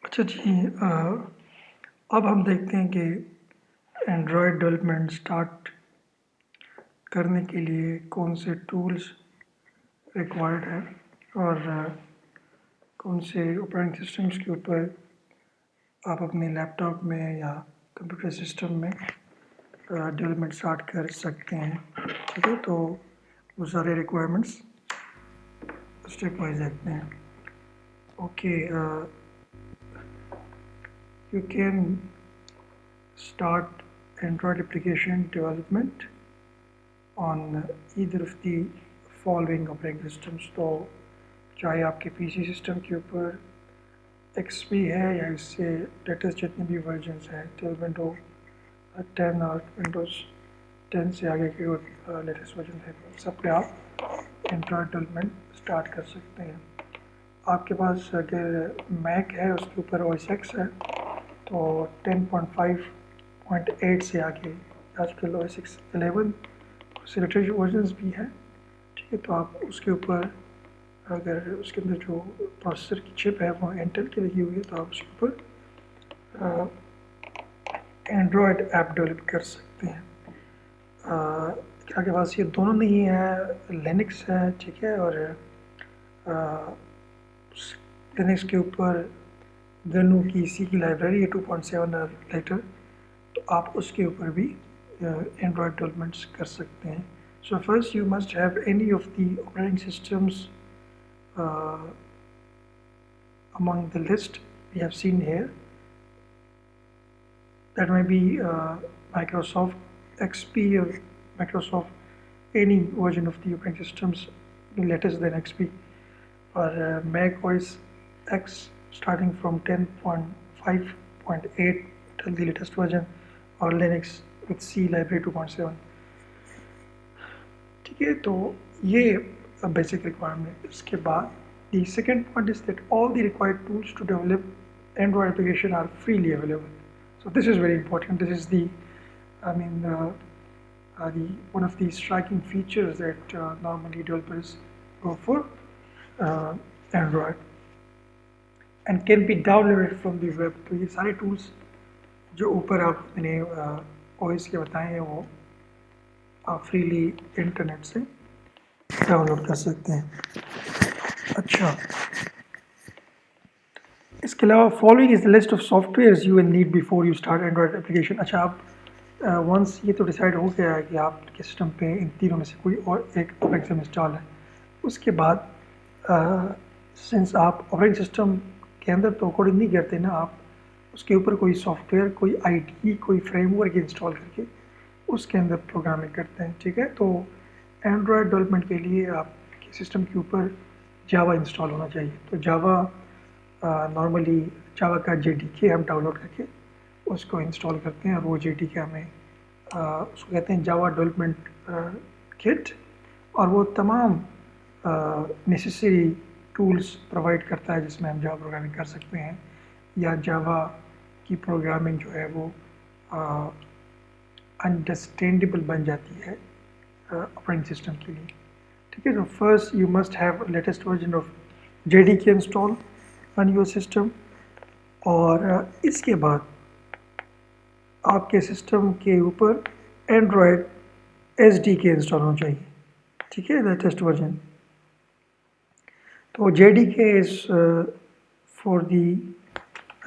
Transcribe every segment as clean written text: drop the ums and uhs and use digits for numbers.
अच्छा जी, अब हम देखते हैं कि एंड्रॉयड डेवलपमेंट स्टार्ट करने के लिए कौन से टूल्स रिक्वायर्ड है और कौन से ऑपरेटिंग सिस्टम्स के ऊपर आप अपने लैपटॉप में या कंप्यूटर सिस्टम में डेवलपमेंट स्टार्ट कर सकते हैं। ठीक है, तो वो सारे रिक्वायरमेंट्स स्टेप वाइज देखते हैं। Okay, you can start Android application development on either of the following operating systems। तो चाहे आपके पीसी सिस्टम के ऊपर XP है या इससे लेटेस्ट जितने भी वर्जन्स हैं, टिल विंडो 10 और विंडोज़ 10 से आगे के लेटेस्ट वर्जन है, सब पे आप एंड्रॉयड डेवलपमेंट स्टार्ट कर सकते हैं। आपके पास अगर मैक है उसके ऊपर OS X है तो 10.5.8 से आगे आजकल OS X 11 से लेटेस्ट वर्जन्स भी हैं। ठीक है, तो आप उसके ऊपर अगर उसके अंदर जो प्रोसेसर की चिप है वो इंटेल की लगी हुई है तो आप उसके ऊपर एंड्रॉयड ऐप डेवलप कर सकते हैं। आपके पास ये दोनों नहीं है, लिनक्स है, ठीक है, और लिनक्स के ऊपर गनू की सी की लाइब्रेरी है 2.7 और लेटर, तो आप उसके ऊपर भी एंड्रॉयड डेवलपमेंट्स कर सकते हैं। So first you must have any of the operating systems among the list we have seen here. That may be Microsoft XP or Microsoft any version of the operating systems latest than XP, or Mac OS X starting from 10.5.8 till the latest version, or Linux with C library 2.7। ठीक है, तो ये basic requirement. इसके बाद the second point is that all the required tools to develop Android application are freely available. So this is very important. This is the one of the striking features that normally developers go for Android and can be downloaded from the web। तो ये सारे tools जो ऊपर आप मैंने OS के बताए हैं वो आप फ्रीली इंटरनेट से डाउनलोड कर सकते हैं। अच्छा, इसके अलावा following is the list of softwares you will need before you start Android application. अच्छा, आप वंस ये तो डिसाइड हो गया है कि आपके सिस्टम पे इन तीनों में से कोई और एक ऑपरेटिंग सिस्टम इंस्टॉल है, उसके बाद सिंस आप ऑपरेटिंग सिस्टम के अंदर तो कोडिंग नहीं करते ना, आप उसके ऊपर कोई सॉफ्टवेयर, कोई IDE, कोई फ्रेमवर्क इंस्टॉल करके उसके अंदर प्रोग्रामिंग करते हैं। ठीक है, तो एंड्रॉयड डेवलपमेंट के लिए आपके सिस्टम के ऊपर जावा इंस्टॉल होना चाहिए। तो जावा नॉर्मली जावा का JDK हम डाउनलोड करके उसको इंस्टॉल करते हैं और वो JDK हमें उसको कहते हैं जावा डेवलपमेंट किट, और वो तमाम नेसेसरी टूल्स प्रोवाइड करता है जिसमें हम जावा प्रोग्रामिंग कर सकते हैं, या जावा की प्रोग्रामिंग जो है वो अंडरस्टैंडेबल बन जाती है ऑपरेटिंग सिस्टम के लिए। ठीक है, तो first you must have latest version of JDK install on your system, और इसके बाद आपके सिस्टम के ऊपर एंड्रॉयड SDK इंस्टॉल होना चाहिए। ठीक है, लेटेस्ट वर्जन। तो JDK is for the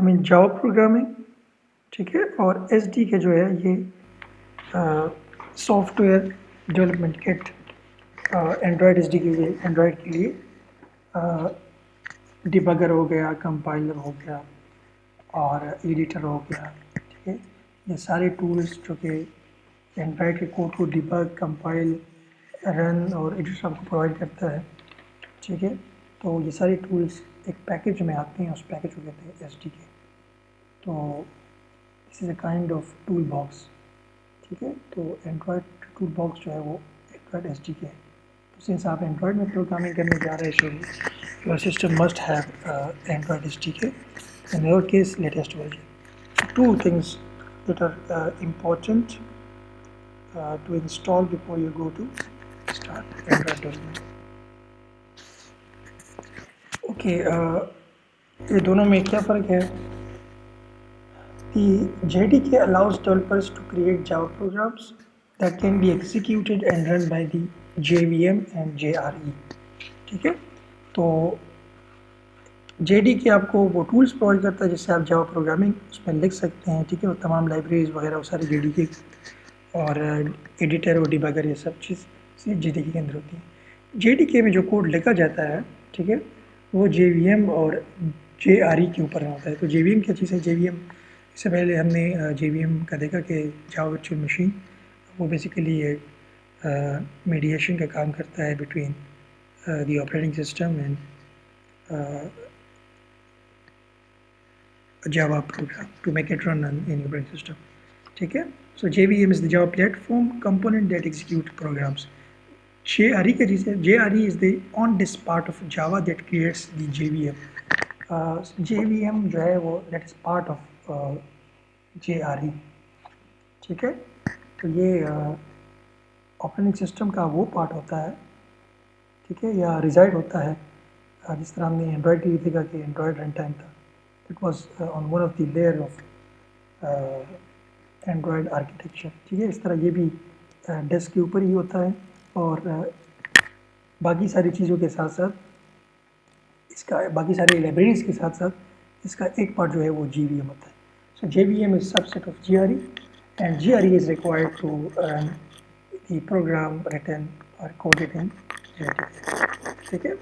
Java programming. ठीक है, और SDK जो है ये software development kit Android SDK के एंड्रॉयड के लिए डिबगर हो गया, कंपाइलर हो गया और एडिटर हो गया। ठीक है, ये सारे टूल्स जो कि एंड्रॉयड के कोड को डिबग, कंपाइल, रन और एडिटर आपको प्रोवाइड करता है। ठीक है, तो ये सारे टूल्स एक पैकेज में आते हैं, उस पैकेज को कहते हैं SDK। तो this is a kind of tool box. ठीक है, तो एंड्रॉयड टूल बॉक्स जो है वो एंड्रॉयड SDK है। तो सिंस आप एंड्रॉयड में प्रोग्रामिंग करने जा रहे हैं, your system must have Android SDK, in your case latest version। Two things that are important to install before you go to start Android development। Okay, ये दोनों में क्या फ़र्क है? The JDK allows developers to create Java programs that can be executed and run by the JVM and JRE. ठीक है, तो JDK आपको वो टूल्स प्रोवाइड करता है जिससे आप जावा प्रोग्रामिंग उसमें लिख सकते हैं। ठीक है, वो तमाम लाइब्रेरीज वगैरह वो सारी JDK और एडिटर और डिबगर ये सब चीज़ JDK के अंदर होती है। JDK में जो कोड लिखा जाता है, ठीक है, वो JVM और JRE के ऊपर होता है। तो JVM क्या चीज़ है? JVM इससे पहले हमने JVM का देखा कि जावा वर्चुअल मशीन वो बेसिकली मीडिएशन का काम करता है between the operating system and a Java program to make it run on any operating system. ठीक है, so JVM is the Java platform component that execute programs. JRE क्या चीज़ है? JRE is the on disk part of Java that creates the JVM. JVM जो है वो that is part of JRE. ठीक है, तो ये ऑपरेटिंग सिस्टम का वो पार्ट होता है, ठीक है, या रिजाइड होता है। जिस तरह हमने एंड्रॉयड के लिए देखा कि एंड्रॉयड रन टाइम था, it was on one of the layer of Android architecture. ठीक है, इस तरह ये भी डेस्क के ऊपर ही होता है और बाकी सारी चीज़ों के साथ साथ इसका बाकी सारी लाइब्रेरीज के साथ साथ इसका एक पार्ट जो है वो JVM होता है। So JVM is subset of GRE and GRE is required to run the program written और कोडेड इन JDK। ठीक है,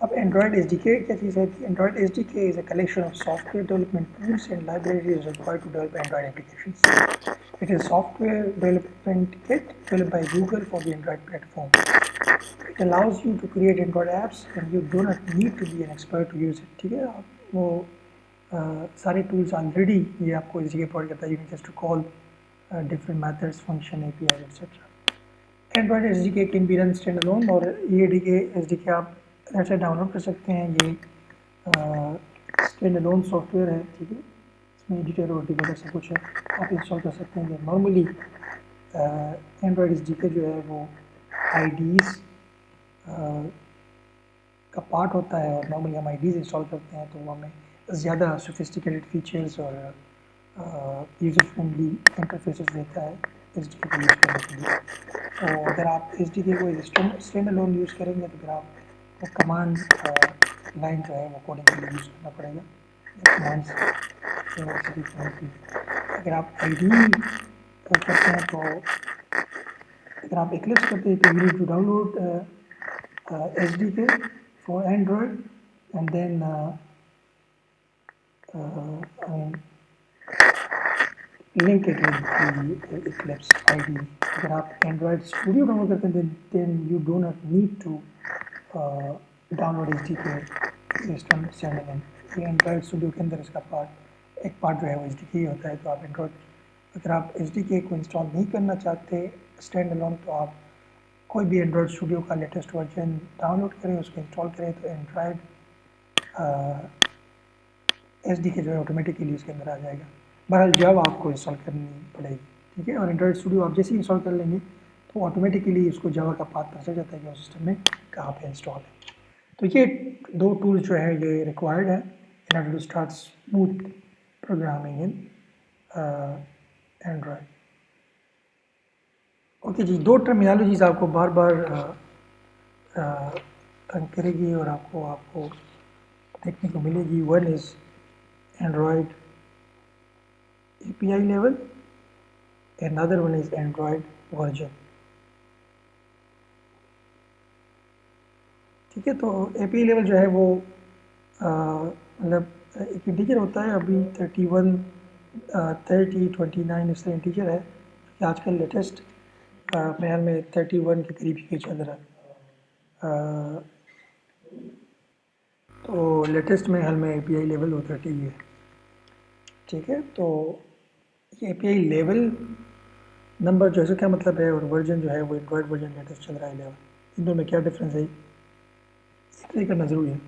अब एंड्रॉयड SDK क्या चीज़ है? Android SDK is a collection of software development tools and libraries required to develop Android applications. It is a software development kit developed by Google for the Android platform. It allows you to create Android apps and you do not need to be an expert to use it. ठीक है, आप वो सारे tools already ये आपको SDK provide करता है। You can just to call different methods, function, API, etc. Android SDK can be run standalone और ये SDK आप ऐसे डाउनलोड कर सकते हैं। ये स्टैंड अलोन सॉफ्टवेयर है। ठीक है, इसमें एडिटर और डिबगर सब कुछ है, आप इंस्टॉल कर सकते हैं। नॉर्मली एंड्रॉयड SDK जो है वो IDEs का पार्ट होता है और नॉर्मली हम IDEs इंस्टॉल करते हैं तो वो हमें ज़्यादा सोफिस्टिकेटेड फीचर्स और यूज़र फ्रेंडली इंटरफेसेस देता है SDK को यूज़ करने के लिए। तो अगर आप SDK को स्टैंड अलोन यूज़ करेंगे तो फिर आप वो कमांड लाइन जो है वो कोडिंग के लिए यूज़ करना पड़ेगा कमांड्स अगर आप IDE करते हैं तो अगर आप Eclipse करते हैं तो you need to download SDK for Android and then link it with the Eclipse IDE. अगर आप Android Studio डाउनलोड करते हैं then you do not need to download SDK system standalone. ये एंड्रॉयड स्टूडियो के अंदर इसका एक पार्ट जो है वो SDK ही होता है। तो आप अगर आप SDK को इंस्टॉल नहीं करना चाहते स्टैंड अलोन तो आप कोई भी एंड्रॉयड स्टूडियो का लेटेस्ट वर्जन डाउनलोड करें, उसको इंस्टॉल करें तो एंड्रॉयड SDK जो है ऑटोमेटिकली उसके अंदर आ जाएगा। बहरहाल जावा आपको इंस्टॉल करनी पड़ेगी। ठीक है, और एंड्रॉयड स्टूडियो आप जैसे ही इंस्टॉल कर लेंगे तो ऑटोमेटिकली उसको जावा का पाथ पता चल जाता है कि उस सिस्टम में कहाँ पे इंस्टॉल है। तो ये दो टूल्स जो है ये रिक्वायर्ड है in order to start smooth programming in Android. Okay ji, दो टर्मिनोलॉजीज आपको बार बार तंग करेगी और आपको देखने को मिलेगी। One is Android API level, another one is Android version। ठीक है, तो API लेवल जो है वो मतलब एक इंटीजर होता है। अभी 31 30 29 इस तरह इंटीजर है कि आजकल लेटेस्ट मेरे ख्याल में 31 के करीब ही चल रहा है। तो लेटेस्ट मेरे ख्याल में API लेवल वो 30 ही है। ठीक है, तो ये API लेवल नंबर जो है क्या मतलब है और वर्जन जो है वो एंड्रॉयड वर्जन लेटेस्ट चल रहा है 11। इन दोनों में क्या डिफरेंस है ये करना ज़रूरी है।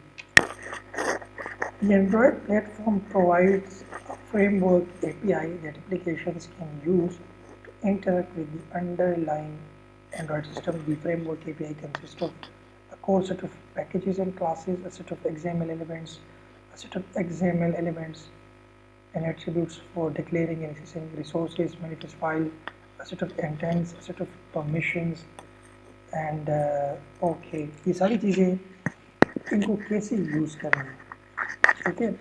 The Android platform provides a framework API that applications can use to interact with the underlying Android system. The framework API consists of a core set of packages and classes, a set of XML elements, a set of XML elements and attributes for declaring and accessing resources, manifest file, a set of intents, a set of permissions and okay, ये सारी चीज़ें इनको कैसे use करना है, ठीक है।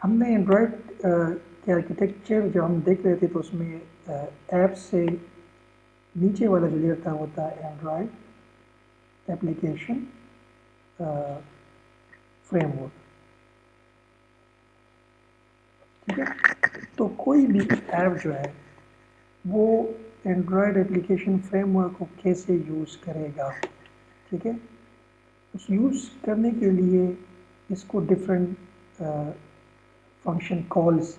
हमने एंड्रॉयड के आर्किटेक्चर जो हम देख रहे थे तो उसमें ऐप से नीचे वाला जो लेयर था वो था एंड्रॉयड एप्लीकेशन फ्रेमवर्क, ठीक है। तो कोई भी ऐप जो है वो एंड्रॉयड एप्लीकेशन फ्रेमवर्क को कैसे यूज़ करेगा, ठीक है। उस यूज़ करने के लिए इसको डिफरेंट फंक्शन कॉल्स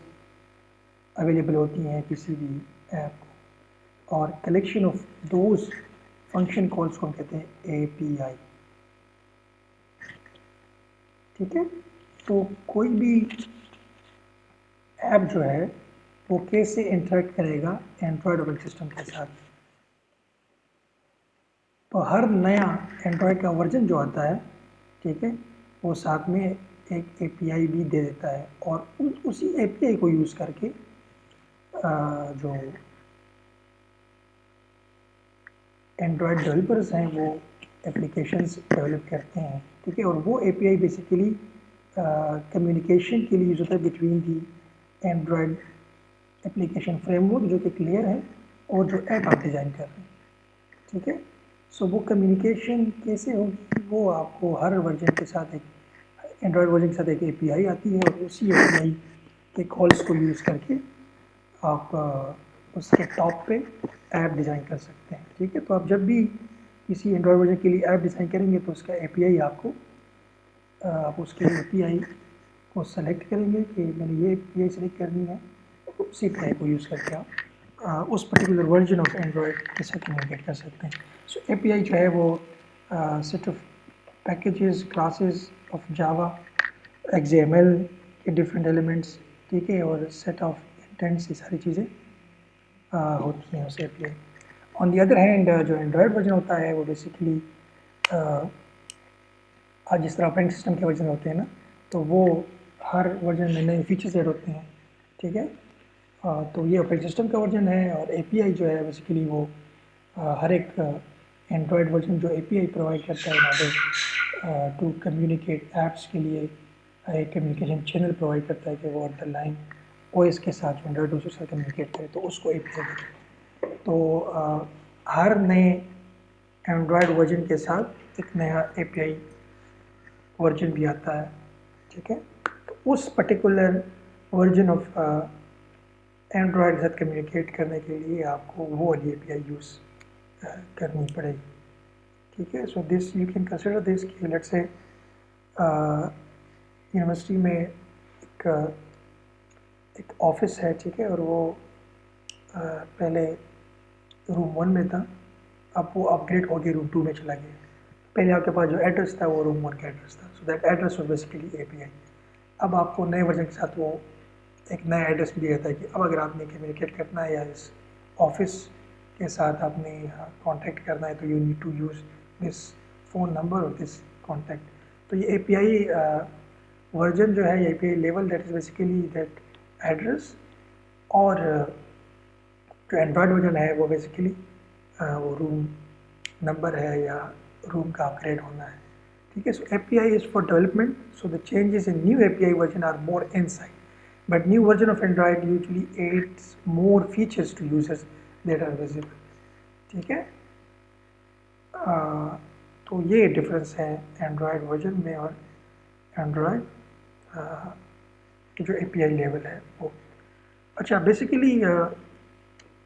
अवेलेबल होती हैं किसी भी ऐप को, और collection of those function calls को हम कहते हैं API, ठीक है। तो कोई भी ऐप जो है वो कैसे इंटरेक्ट करेगा एंड्रॉयड ऑपरेटिंग सिस्टम के साथ। तो हर नया एंड्रॉयड का वर्जन जो आता है, ठीक है, वो साथ में एक API भी दे देता है और उसी API को यूज़ करके जो एंड्रॉयड डेवलपर्स हैं वो एप्लीकेशंस डेवलप करते हैं, ठीक है। और वो API बेसिकली कम्युनिकेशन के लिए यूज़ होता है between the Android application framework जो कि क्लियर है और जो ऐप आप डिज़ाइन कर रहे हैं, ठीक है। सो वो कम्युनिकेशन कैसे होगी, वो आपको हर वर्जन के साथ एक एंड्रॉयड वर्जन के साथ एक API आती है और उसी API के कॉल्स को यूज़ करके आप उसके टॉप पे ऐप डिज़ाइन कर सकते हैं, ठीक है। तो आप जब भी किसी एंड्रॉयड वर्जन के लिए ऐप डिज़ाइन करेंगे तो उसका API आपको आप उसके API को सेलेक्ट करेंगे कि मैंने ये API सेलेक्ट करनी है, तो उसी API को यूज़ करके आप उस पर्टिकुलर वर्जन ऑफ एंड्रॉयड के साथ कम्युनिकेट कर सकते हैं। सो API जो है वो set of packages, classes of Java, XML के डिफरेंट एलिमेंट्स, ठीक है, और सेट ऑफ इंटेंट्स, ये सारी चीज़ें होती हैं उस API। On the other hand जो एंड्रॉयड वर्जन होता है वो बेसिकली आज जिस तरह ऑपरेटिंग सिस्टम के वर्जन होते हैं ना, तो वो हर वर्जन में नए फीचर्स ऐड होते हैं, ठीक है। तो ये ऑपरेटिंग सिस्टम का वर्जन है और API जो है बेसिकली वो हर एक एंड्रॉयड वर्जन जो API प्रोवाइड करता है in order to communicate apps के लिए एक कम्युनिकेशन चैनल प्रोवाइड करता है कि वो ऑन द लाइन OS के साथ एंड्रॉयड यूजर से कम्युनिकेट करे, तो उसको API कहते हैं। तो हर नए एंड्रॉयड वर्जन के साथ एक नया API वर्जन भी आता है, ठीक है। तो उस पर्टिकुलर वर्जन ऑफ एंड्रॉयड के साथ कम्युनिकेट करने के लिए आपको वो वाली API यूज़ करनी पड़ेगी, ठीक है। So this you can consider this कि लेट्स से यूनिवर्सिटी में एक ऑफिस है, ठीक है, और वो पहले रूम 1 में था, अब वो अपग्रेड हो गया रूम 2 में चला गया। पहले आपके पास जो एड्रेस था वो रूम 1 का एड्रेस था, so that address was basically API। अब आपको नए वर्जन के साथ वो एक नया एड्रेस भी दिया जाता है कि अब अगर आपने कम्युनिकेट करना है या इस ऑफिस के साथ आपने कांटेक्ट करना है तो you need to use this phone number और दिस कांटेक्ट। तो ये API वर्जन जो है, ये API level, that is basically that address, और जो एंड्रॉयड वर्जन है वो बेसिकली वो रूम नंबर है या रूम का अपग्रेड होना है, ठीक है। So API is for development, so the changes in new API version are more inside, but new version of Android usually adds more features to users that are visible, ठीक है। तो ये difference है Android version में और Android जो API level है वो। अच्छा, बेसिकली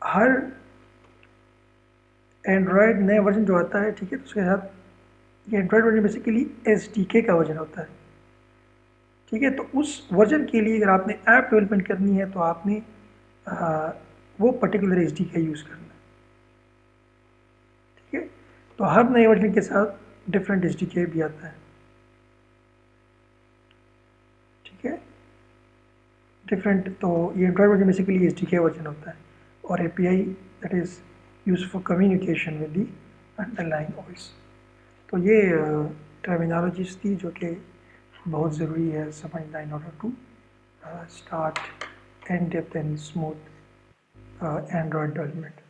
हर एंड्रॉयड नया वर्जन जो आता है, ठीक है, तो उसके साथ ये एंड्रॉयड वर्जन बेसिकली SDK का वर्जन होता है, ठीक है। तो उस वर्जन के लिए अगर आपने ऐप डेवलपमेंट करनी है तो आपने वो पर्टिकुलर SDK यूज़ करना है, ठीक है। तो हर नए वर्जन के साथ डिफरेंट SDK भी आता है, ठीक है, डिफरेंट। तो ये Android version basically SDK version होता है और API that is use for communication with the underlying OS। तो ये टर्मिनोलॉजीज थी जो कि बहुत ज़रूरी है समझना in order to start in depth and smooth Android development.